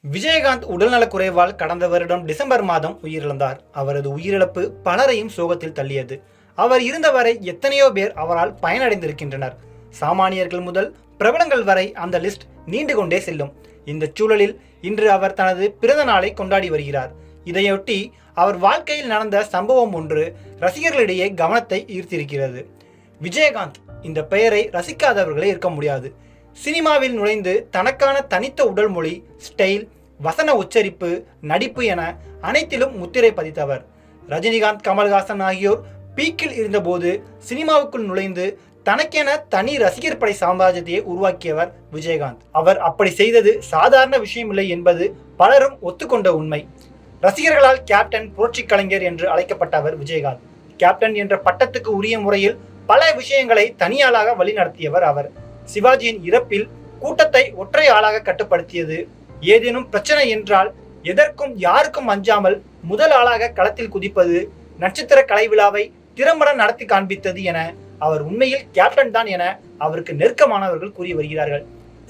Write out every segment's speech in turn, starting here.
விஜயகாந்த் உடல்நலக்குறைவால் கடந்த வருடம் டிசம்பர் மாதம் உயிரிழந்தார். அவரது உயிரிழப்பு பலரையும் சோகத்தில் தள்ளியது. அவர் இருந்தவரை எத்தனையோ பேர் அவரால் பயனடைந்திருக்கின்றனர். சாமானியர்கள் முதல் பிரபலங்கள் வரை அந்த லிஸ்ட் நீண்டு கொண்டே செல்லும். இந்த சூழலில் இன்று அவர் தனது பிறந்த நாளை கொண்டாடி வருகிறார். இதையொட்டி அவர் வாழ்க்கையில் நடந்த சம்பவம் ஒன்று ரசிகர்களிடையே கவனத்தை ஈர்த்திருக்கிறது. விஜயகாந்த் இந்த பெயரை ரசிக்காதவர்களே இருக்க முடியாது. சினிமாவில் நுழைந்து தனக்கான தனித்த உடல் மொழி, ஸ்டைல், வசன உச்சரிப்பு, நடிப்பு என அனைத்திலும் முத்திரை பதித்தவர். ரஜினிகாந்த், கமல்ஹாசன் ஆகியோர் பீக்கில் இருந்தபோது சினிமாவுக்குள் நுழைந்து தனக்கென தனி ரசிகர் படை சாம்ராஜ்யத்தையே உருவாக்கியவர் விஜயகாந்த். அவர் அப்படி செய்தது சாதாரண விஷயமில்லை என்பது பலரும் ஒத்துக்கொண்ட உண்மை. ரசிகர்களால் கேப்டன், புரட்சி கலைஞர் என்று அழைக்கப்பட்டவர் விஜயகாந்த். கேப்டன் என்ற பட்டத்துக்கு உரிய முறையில் பல விஷயங்களை தனியாளாக வழிநடத்தியவர் அவர். சிவாஜியின் இறப்பில் கூட்டத்தை ஒற்றை ஆளாக கட்டுப்படுத்தியது, ஏதேனும் பிரச்சனை என்றால் எதற்கும் யாருக்கும் அஞ்சாமல் முதல் ஆளாக களத்தில் குதிப்பது, நட்சத்திர கலை விழாவை திறம்பட நடத்தி காண்பித்தது என அவர் உண்மையில் கேப்டன் தான் என அவருக்கு நெருக்கமானவர்கள் கூறி வருகிறார்கள்.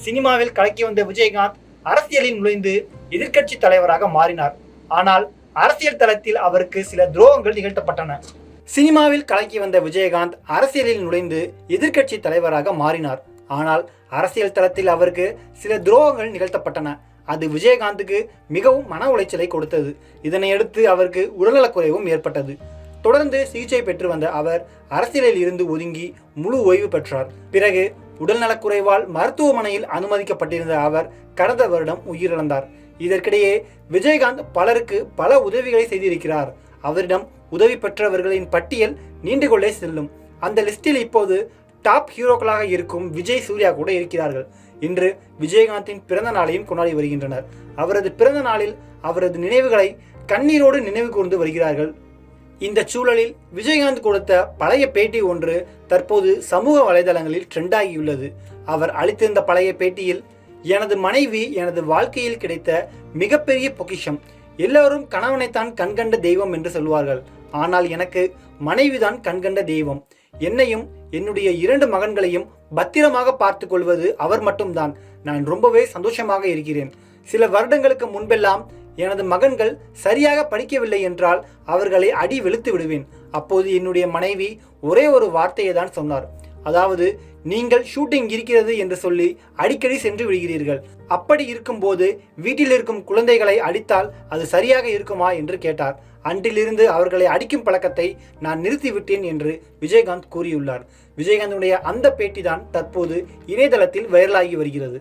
சினிமாவில் கலக்கி வந்த விஜயகாந்த் அரசியலில் நுழைந்து எதிர்க்கட்சி தலைவராக மாறினார். ஆனால் அரசியல் தளத்தில் அவருக்கு சில துரோகங்கள் நிகழ்த்தப்பட்டன. சினிமாவில் கலக்கி வந்த விஜயகாந்த் அரசியலில் நுழைந்து எதிர்க்கட்சி தலைவராக மாறினார். ஆனால் அரசியல் தளத்தில் அவருக்கு சில துரோகங்கள் நிகழ்த்தப்பட்டன. அது விஜயகாந்துக்கு மிகவும் மன உளைச்சலை கொடுத்தது. இதனையடுத்து அவருக்கு உடல்நலக்குறைவும் ஏற்பட்டது. தொடர்ந்து சிகிச்சை பெற்று வந்த அவர் அரசியலில் இருந்து ஒதுங்கி முழு ஓய்வு பெற்றார். பிறகு உடல்நலக்குறைவால் மருத்துவமனையில் அனுமதிக்கப்பட்டிருந்த அவர் கடந்த வருடம் உயிரிழந்தார். இதற்கிடையே விஜயகாந்த் பலருக்கு பல உதவிகளை செய்திருக்கிறார். அவரிடம் உதவி பெற்றவர்களின் பட்டியல் நீண்டு கொண்டே செல்லும். அந்த லிஸ்டில் இப்போது டாப் ஹீரோக்களாக இருக்கும் விஜய், சூர்யா கூட இருக்கிறார்கள். இன்று விஜயகாந்தின் பிறந்த நாளையும் கொண்டாடி வருகின்றனர். அவரது பிறந்த நாளில் அவரது நினைவுகளை கண்ணீரோடு நினைவு கூர்ந்து வருகிறார்கள். இந்த சூழலில் விஜயகாந்த் கொடுத்த பழைய பேட்டி ஒன்று தற்போது சமூக வலைதளங்களில் ட்ரெண்டாகியுள்ளது. அவர் அளித்திருந்த பழைய பேட்டியில், எனது மனைவி எனது வாழ்க்கையில் கிடைத்த மிகப்பெரிய பொக்கிஷம். எல்லோரும் கணவனைத்தான் கண்கண்ட தெய்வம் என்று சொல்வார்கள். ஆனால் எனக்கு மனைவிதான் கண்கண்ட தெய்வம். என்னையும் என்னுடைய 2 மகன்களையும் பத்திரமாக பார்த்து கொள்வது அவர் மட்டும்தான். நான் ரொம்பவே சந்தோஷமாக இருக்கிறேன். சில வருடங்களுக்கு முன்பெல்லாம் எனது மகன்கள் சரியாக படிக்கவில்லை என்றால் அவர்களை அடி வெளுத்து விடுவேன். அப்போது என்னுடைய மனைவி ஒரே ஒரு வார்த்தையை தான் சொன்னார். அதாவது, நீங்கள் ஷூட்டிங் இருக்கிறது என்று சொல்லி அடிக்கடி சென்று விடுகிறீர்கள். அப்படி இருக்கும்போது வீட்டில் இருக்கும் குழந்தைகளை அடித்தால் அது சரியாக இருக்குமா என்று கேட்டார். அன்றிலிருந்து அவர்களை அடிக்கும் பழக்கத்தை நான் நிறுத்திவிட்டேன் என்று விஜயகாந்த் கூறியுள்ளார். விஜயகாந்துடைய அந்த பேட்டி தான் தற்போது இணையதளத்தில் வைரலாகி வருகிறது.